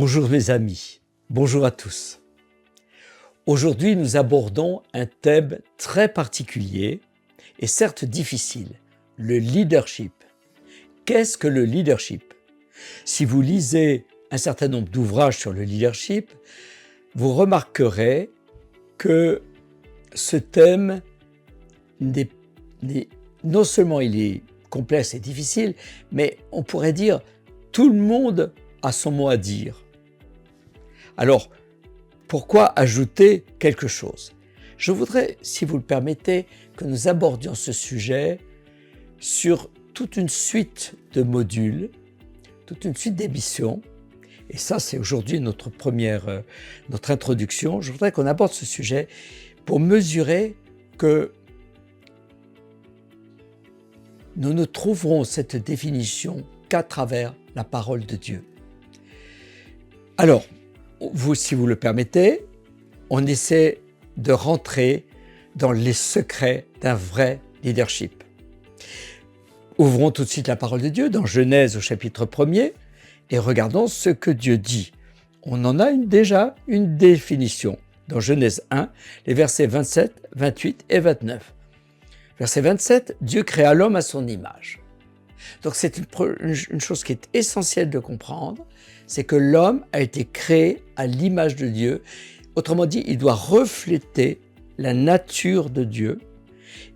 Bonjour mes amis, bonjour à tous. Aujourd'hui, nous abordons un thème très particulier et certes difficile, le leadership. Qu'est-ce que le leadership? Si vous lisez un certain nombre d'ouvrages sur le leadership, vous remarquerez que ce thème, non seulement il est complexe et difficile, mais on pourrait dire tout le monde a son mot à dire. Alors, pourquoi ajouter quelque chose? Je voudrais, si vous le permettez, que nous abordions ce sujet sur toute une suite de modules, toute une suite d'émissions. Et ça, c'est aujourd'hui notre introduction. Je voudrais qu'on aborde ce sujet pour mesurer que nous ne trouverons cette définition qu'à travers la parole de Dieu. Alors, si vous le permettez, on essaie de rentrer dans les secrets d'un vrai leadership. Ouvrons tout de suite la parole de Dieu dans Genèse au chapitre 1er et regardons ce que Dieu dit. On en a déjà une définition dans Genèse 1, les versets 27, 28 et 29. Verset 27, Dieu créa l'homme à son image. Donc c'est une chose qui est essentielle de comprendre, c'est que l'homme a été créé à l'image de Dieu. Autrement dit, il doit refléter la nature de Dieu.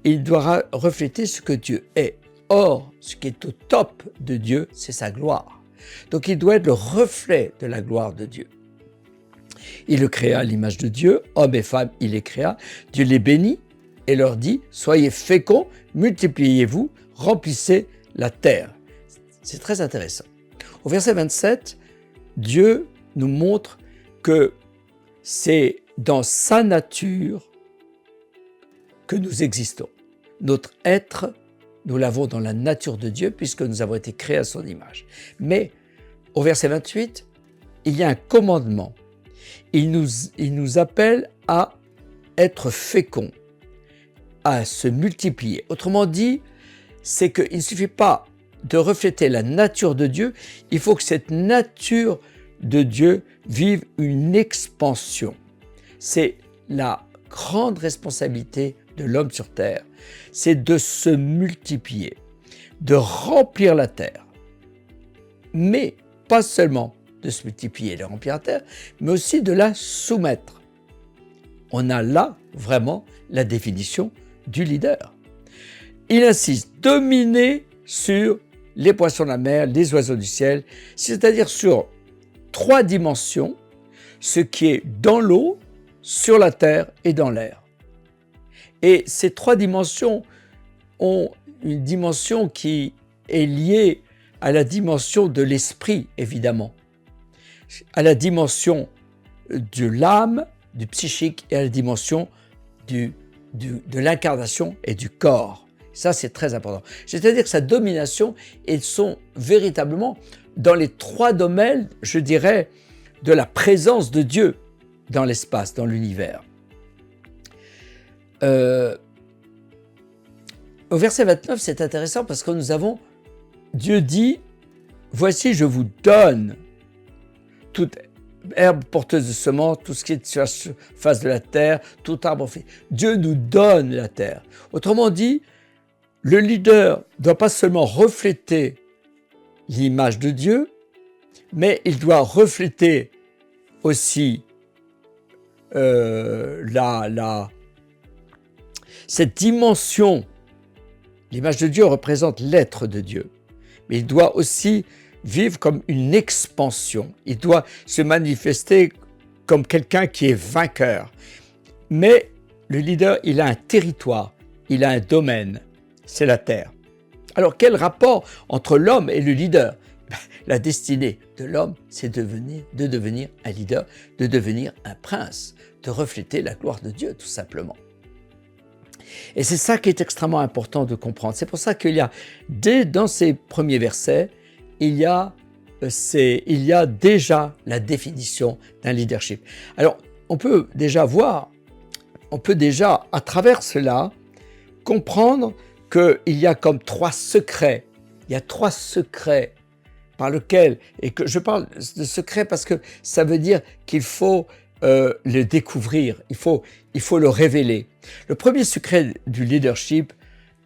Il doit refléter ce que Dieu est. Or, ce qui est au top de Dieu, c'est sa gloire. Donc il doit être le reflet de la gloire de Dieu. Il le créa à l'image de Dieu, hommes et femmes, il les créa. Dieu les bénit et leur dit, soyez féconds, multipliez-vous, remplissez la terre. C'est très intéressant. Au verset 27, Dieu nous montre que c'est dans sa nature que nous existons. Notre être, nous l'avons dans la nature de Dieu puisque nous avons été créés à son image. Mais au verset 28, il y a un commandement. Il nous appelle à être féconds, à se multiplier. Autrement dit, c'est qu'il ne suffit pas de refléter la nature de Dieu, il faut que cette nature de Dieu vive une expansion. C'est la grande responsabilité de l'homme sur terre, c'est de se multiplier, de remplir la terre. Mais pas seulement de se multiplier et de remplir la terre, mais aussi de la soumettre. On a là vraiment la définition du leader. Il insiste, dominer sur les poissons de la mer, les oiseaux du ciel, c'est-à-dire sur 3 dimensions, ce qui est dans l'eau, sur la terre et dans l'air. Et ces 3 dimensions ont une dimension qui est liée à la dimension de l'esprit, évidemment, à la dimension de l'âme, du psychique et à la dimension de l'incarnation et du corps. Ça, c'est très important. C'est-à-dire que sa domination, ils sont véritablement dans les 3 domaines, je dirais, de la présence de Dieu dans l'espace, dans l'univers. Au verset 29, c'est intéressant parce que Dieu dit, « Voici, je vous donne toute herbe porteuse de semences, tout ce qui est sur la surface de la terre, tout arbre fait. » Dieu nous donne la terre. Autrement dit, le leader ne doit pas seulement refléter l'image de Dieu, mais il doit refléter aussi cette dimension. L'image de Dieu représente l'être de Dieu, mais il doit aussi vivre comme une expansion. Il doit se manifester comme quelqu'un qui est vainqueur. Mais le leader, il a un territoire, il a un domaine. C'est la terre. Alors, quel rapport entre l'homme et le leader? La destinée de l'homme, c'est de devenir un leader, de devenir un prince, de refléter la gloire de Dieu, tout simplement. Et c'est ça qui est extrêmement important de comprendre. C'est pour ça qu'il y a, dans ces premiers versets, il y a déjà la définition d'un leadership. Alors, on peut déjà, à travers cela, comprendre qu'il y a comme 3 secrets. Il y a 3 secrets par lequel, et que je parle de secret parce que ça veut dire qu'il faut le découvrir, il faut le révéler. Le premier secret du leadership,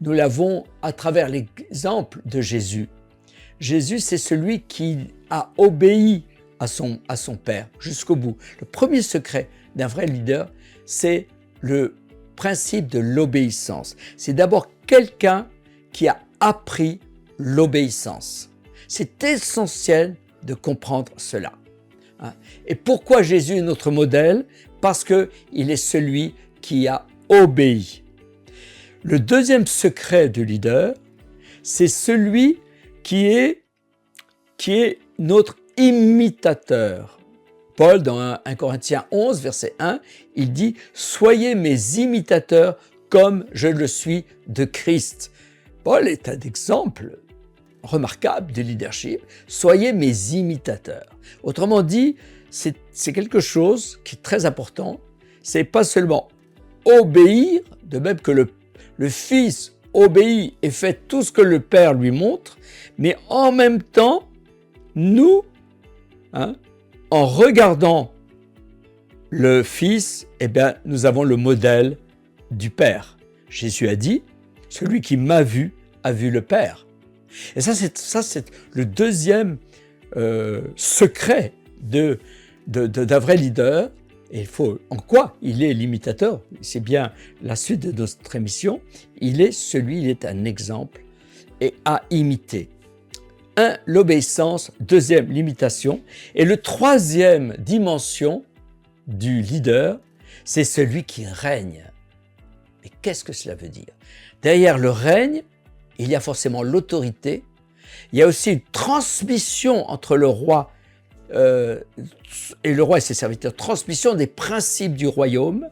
nous l'avons à travers l'exemple de Jésus. Jésus, c'est celui qui a obéi à son Père jusqu'au bout. Le premier secret d'un vrai leader, c'est le principe de l'obéissance. C'est d'abord quelqu'un qui a appris l'obéissance. C'est essentiel de comprendre cela. Et pourquoi Jésus est notre modèle? Parce qu'il est celui qui a obéi. Le deuxième secret du leader, c'est celui qui est notre imitateur. Paul, dans 1 Corinthiens 11, verset 1, il dit « Soyez mes imitateurs comme je le suis de Christ ». Paul est un exemple remarquable de leadership. Soyez mes imitateurs. Autrement dit, c'est quelque chose qui est très important. C'est pas seulement obéir, de même que le Fils obéit et fait tout ce que le Père lui montre, mais en même temps, nous, en regardant le Fils, nous avons le modèle du Père. Jésus a dit, celui qui m'a vu a vu le Père. Et ça, c'est le deuxième secret d'un vrai leader. Et en quoi il est l'imitateur? C'est bien la suite de notre émission. Il est un exemple et à imiter. 1, l'obéissance. 2, l'imitation. Et le troisième dimension du leader, c'est celui qui règne. Mais qu'est-ce que cela veut dire? Derrière le règne, il y a forcément l'autorité. Il y a aussi une transmission entre le roi et ses serviteurs, transmission des principes du royaume.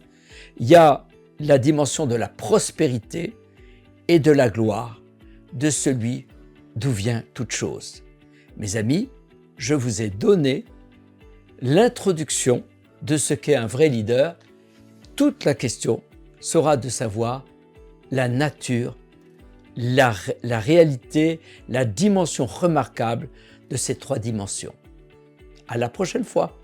Il y a la dimension de la prospérité et de la gloire de celui d'où vient toute chose. Mes amis, je vous ai donné l'introduction de ce qu'est un vrai leader. Toute la question sera de savoir la nature, la réalité, la dimension remarquable de ces 3 dimensions. À la prochaine fois.